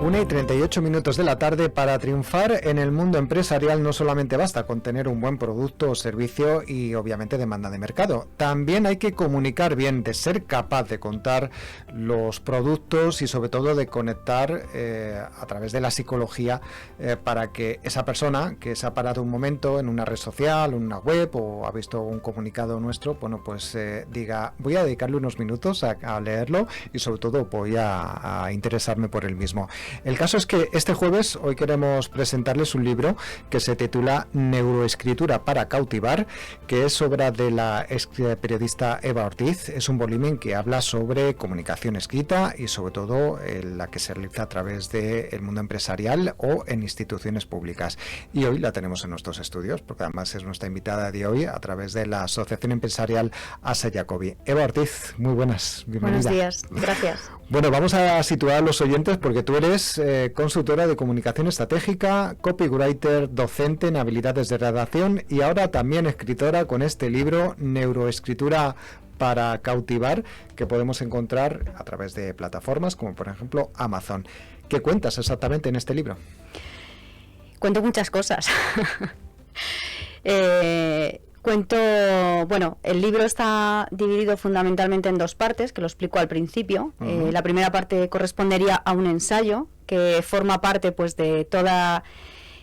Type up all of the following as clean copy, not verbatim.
1:38 de la tarde. Para triunfar en el mundo empresarial no solamente basta con tener un buen producto o servicio y obviamente demanda de mercado. También hay que comunicar bien, de ser capaz de contar los productos y sobre todo de conectar a través de la psicología para que esa persona que se ha parado un momento en una red social, una web o ha visto un comunicado nuestro, bueno, pues diga, voy a dedicarle unos minutos a leerlo y sobre todo voy a interesarme por él mismo. El caso es que este jueves hoy queremos presentarles un libro que se titula Neuroescritura para cautivar, que es obra de la periodista Eva Ortiz. Es un volumen que habla sobre comunicación escrita y sobre todo la que se realiza a través del mundo empresarial o en instituciones públicas. Y hoy la tenemos en nuestros estudios, porque además es nuestra invitada de hoy a través de la Asociación Empresarial Asa Jacobi. Eva Ortiz, muy buenas, bienvenida. Buenos días, gracias. Bueno, vamos a situar a los oyentes porque tú eres consultora de comunicación estratégica, copywriter, docente en habilidades de redacción y ahora también escritora con este libro Neuroescritura para cautivar, que podemos encontrar a través de plataformas como por ejemplo Amazon. ¿Qué cuentas exactamente en este libro? Cuento muchas cosas. Bueno, el libro está dividido fundamentalmente en dos partes, que lo explico al principio. La primera parte correspondería a un ensayo que forma parte pues de toda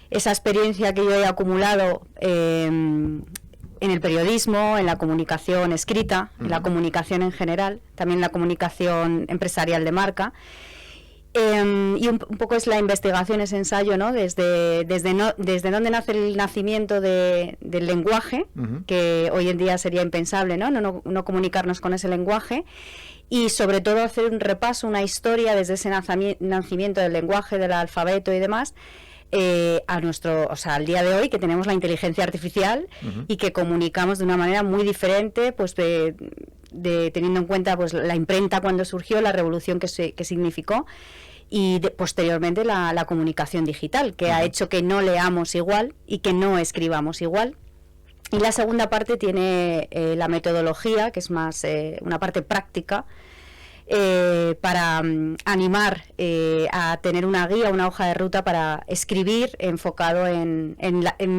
esa experiencia que yo he acumulado en el periodismo, en la comunicación escrita, en la comunicación en general, también la comunicación empresarial de marca. Y un poco es la investigación, ese ensayo, ¿no? Desde dónde nace el nacimiento del lenguaje, que hoy en día sería impensable, no comunicarnos con ese lenguaje, y sobre todo hacer un repaso, una historia desde ese nacimiento del lenguaje, del alfabeto y demás, al día de hoy, que tenemos la inteligencia artificial y que comunicamos de una manera muy diferente, pues teniendo en cuenta pues la imprenta cuando surgió, la revolución que significó, y posteriormente la comunicación digital, que ha hecho que no leamos igual y que no escribamos igual. Y la segunda parte tiene la metodología, que es más una parte práctica, para animar a tener una guía, una hoja de ruta para escribir enfocado en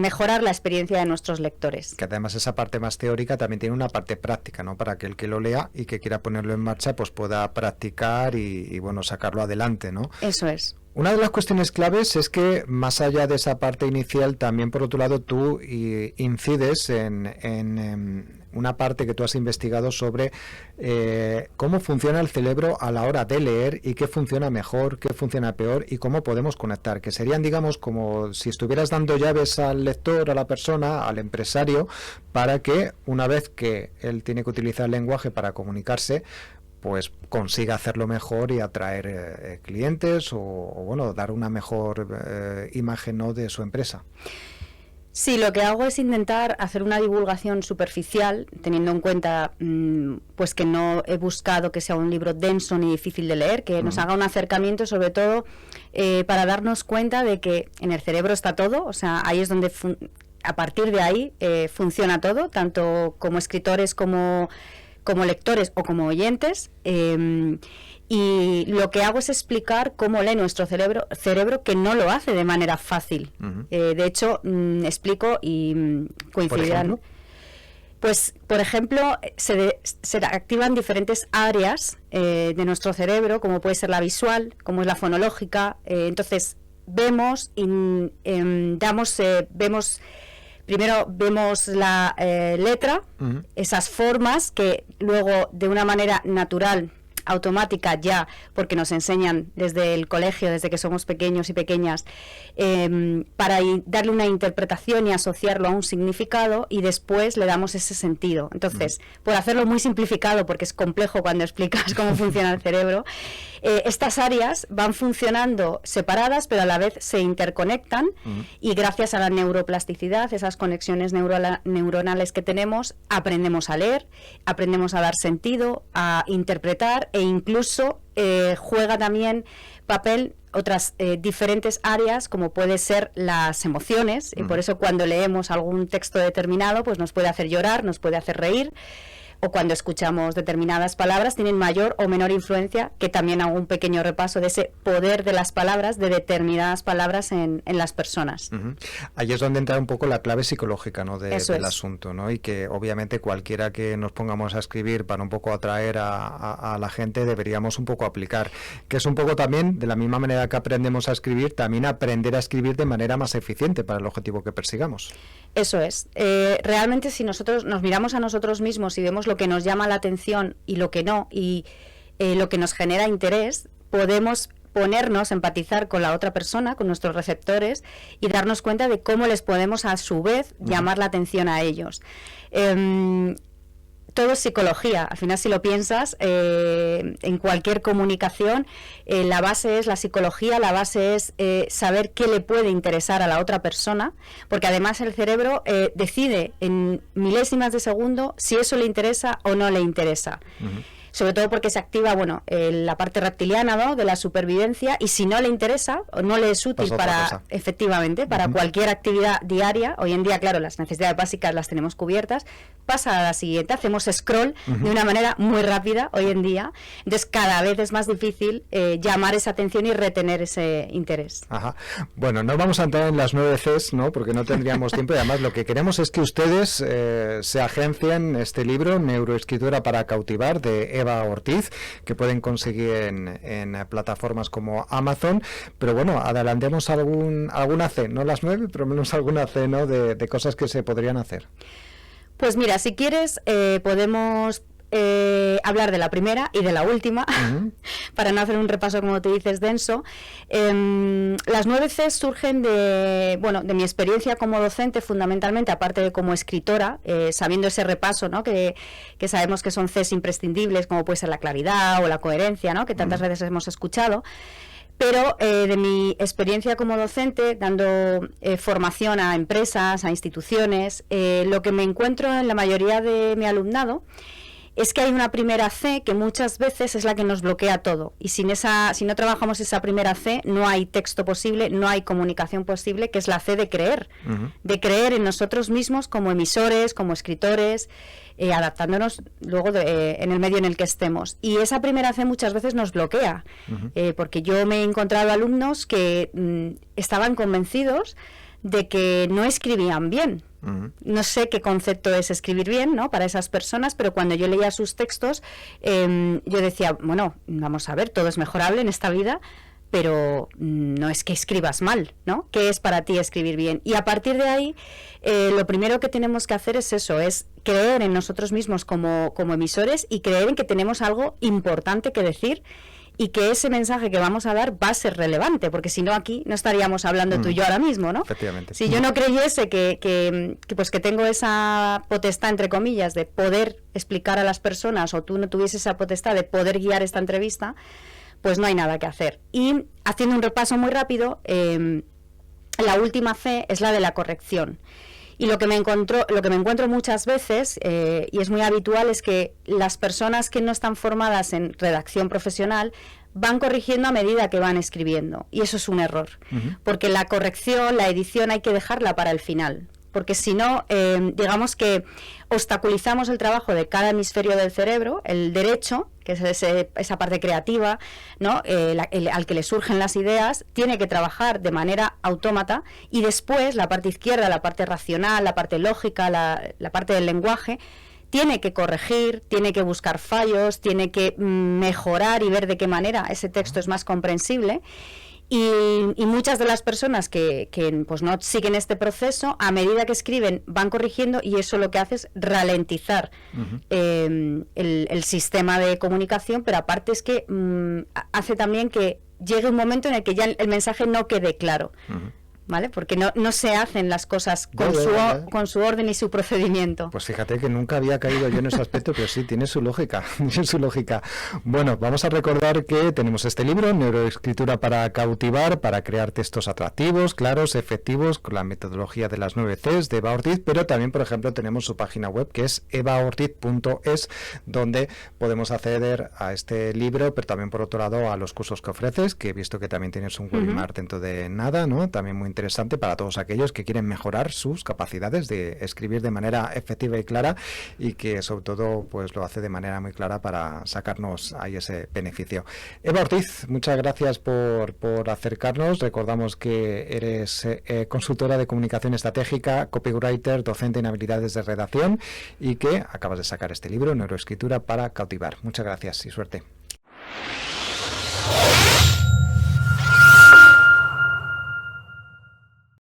mejorar la experiencia de nuestros lectores. Que además esa parte más teórica también tiene una parte práctica, ¿no? Para que el que lo lea y que quiera ponerlo en marcha pues pueda practicar y bueno, sacarlo adelante, ¿no? Eso es. Una de las cuestiones claves es que, más allá de esa parte inicial, también por otro lado tú incides en una parte que tú has investigado sobre cómo funciona el cerebro a la hora de leer y qué funciona mejor, qué funciona peor y cómo podemos conectar, que serían, digamos, como si estuvieras dando llaves al lector, a la persona, al empresario, para que una vez que él tiene que utilizar el lenguaje para comunicarse, pues consiga hacerlo mejor y atraer clientes o bueno, dar una mejor imagen, ¿no?, de su empresa. Sí, lo que hago es intentar hacer una divulgación superficial, teniendo en cuenta pues que no he buscado que sea un libro denso ni difícil de leer, que nos haga un acercamiento sobre todo para darnos cuenta de que en el cerebro está todo, o sea, ahí es donde a partir de ahí funciona todo, tanto como escritores como lectores o como oyentes, y lo que hago es explicar cómo lee nuestro cerebro, que no lo hace de manera fácil. De hecho, explico y coincidirán. Pues, por ejemplo, se activan diferentes áreas de nuestro cerebro, como puede ser la visual, como es la fonológica. Entonces, primero vemos la letra, esas formas que luego de una manera natural, automática ya, porque nos enseñan desde el colegio, desde que somos pequeños y pequeñas, para darle una interpretación y asociarlo a un significado, y después le damos ese sentido. Entonces, por hacerlo muy simplificado, porque es complejo cuando explicas cómo funciona el cerebro, estas áreas van funcionando separadas, pero a la vez se interconectan, y gracias a la neuroplasticidad, esas conexiones neuronales que tenemos, aprendemos a leer, aprendemos a dar sentido, a interpretar, e incluso juega también papel otras diferentes áreas, como puede ser las emociones, y por eso cuando leemos algún texto determinado pues nos puede hacer llorar, nos puede hacer reír, o cuando escuchamos determinadas palabras tienen mayor o menor influencia, que también hago un pequeño repaso de ese poder de las palabras, de determinadas palabras en las personas. Ahí es donde entra un poco la clave psicológica, ¿no? del asunto, ¿no? Y que obviamente cualquiera que nos pongamos a escribir para un poco atraer a la gente deberíamos un poco aplicar, que es un poco también, de la misma manera que aprendemos a escribir, también aprender a escribir de manera más eficiente para el objetivo que persigamos. Eso es. Realmente si nosotros nos miramos a nosotros mismos y vemos lo que nos llama la atención y lo que no, y lo que nos genera interés, podemos ponernos, empatizar con la otra persona, con nuestros receptores, y darnos cuenta de cómo les podemos a su vez llamar la atención a ellos. Todo es psicología. Al final, si lo piensas, en cualquier comunicación, la base es la psicología, la base es saber qué le puede interesar a la otra persona, porque además el cerebro decide en milésimas de segundo si eso le interesa o no le interesa. Sobre todo porque se activa, la parte reptiliana, ¿no?, de la supervivencia, y si no le interesa o no le es útil efectivamente, para cualquier actividad diaria, hoy en día, claro, las necesidades básicas las tenemos cubiertas, pasa a la siguiente, hacemos scroll de una manera muy rápida hoy en día, entonces cada vez es más difícil llamar esa atención y retener ese interés. Bueno, no vamos a entrar en las 9 Cs, ¿no?, porque no tendríamos tiempo, y además lo que queremos es que ustedes se agencien este libro, Neuroescritura para cautivar, de Eva Ortiz, que pueden conseguir en plataformas como Amazon, pero bueno, adelantemos alguna C, no las 9, pero menos alguna C, ¿no?, de cosas que se podrían hacer. Pues mira, si quieres podemos hablar de la primera y de la última, para no hacer un repaso, como te dices, denso. Las 9 Cs surgen de mi experiencia como docente, fundamentalmente, aparte de como escritora, sabiendo ese repaso, ¿no?, que sabemos que son Cs imprescindibles, como puede ser la claridad o la coherencia, ¿no?, que tantas veces hemos escuchado. Pero de mi experiencia como docente, dando formación a empresas, a instituciones, lo que me encuentro en la mayoría de mi alumnado es que hay una primera C que muchas veces es la que nos bloquea todo, y si no trabajamos esa primera C no hay texto posible, no hay comunicación posible, que es la C de creer, de creer en nosotros mismos como emisores, como escritores, adaptándonos luego en el medio en el que estemos, y esa primera C muchas veces nos bloquea, porque yo me he encontrado alumnos que estaban convencidos de que no escribían bien. No sé qué concepto es escribir bien, ¿no?, para esas personas, pero cuando yo leía sus textos, yo decía, vamos a ver, todo es mejorable en esta vida, pero no es que escribas mal, ¿no? ¿Qué es para ti escribir bien? Y a partir de ahí, lo primero que tenemos que hacer es eso, es creer en nosotros mismos como emisores, y creer en que tenemos algo importante que decir, y que ese mensaje que vamos a dar va a ser relevante, porque si no, aquí no estaríamos hablando tú y yo ahora mismo, ¿no? Efectivamente. Si yo no creyese que tengo esa potestad, entre comillas, de poder explicar a las personas, o tú no tuvieses esa potestad de poder guiar esta entrevista, pues no hay nada que hacer. Y haciendo un repaso muy rápido, la última C es la de la corrección. Y lo que me encuentro muchas veces, y es muy habitual, es que las personas que no están formadas en redacción profesional van corrigiendo a medida que van escribiendo. Y eso es un error, porque la corrección, la edición, hay que dejarla para el final. Porque si no, digamos que obstaculizamos el trabajo de cada hemisferio del cerebro, el derecho, que es esa parte creativa, ¿no?, al que le surgen las ideas, tiene que trabajar de manera autómata, y después la parte izquierda, la parte racional, la parte lógica, la parte del lenguaje, tiene que corregir, tiene que buscar fallos, tiene que mejorar y ver de qué manera ese texto es más comprensible. Y muchas de las personas que pues no siguen este proceso, a medida que escriben van corrigiendo, y eso lo que hace es ralentizar el sistema de comunicación, pero aparte es que hace también que llegue un momento en el que ya el mensaje no quede claro. ¿Vale? Porque no se hacen las cosas con su orden y su procedimiento. Pues fíjate que nunca había caído yo en ese aspecto, pero sí, tiene su lógica, tiene su lógica. Bueno, vamos a recordar que tenemos este libro, Neuroescritura para cautivar, para crear textos atractivos, claros, efectivos, con la metodología de las 9 Cs de Eva Ortiz, pero también, por ejemplo, tenemos su página web, que es evaortiz.es, donde podemos acceder a este libro, pero también, por otro lado, a los cursos que ofreces, que he visto que también tienes un webinar dentro de nada, ¿no? También muy interesante para todos aquellos que quieren mejorar sus capacidades de escribir de manera efectiva y clara, y que sobre todo pues lo hace de manera muy clara para sacarnos ahí ese beneficio. Eva Ortiz, muchas gracias por acercarnos. Recordamos que eres consultora de comunicación estratégica, copywriter, docente en habilidades de redacción, y que acabas de sacar este libro, Neuroescritura para cautivar. Muchas gracias y suerte.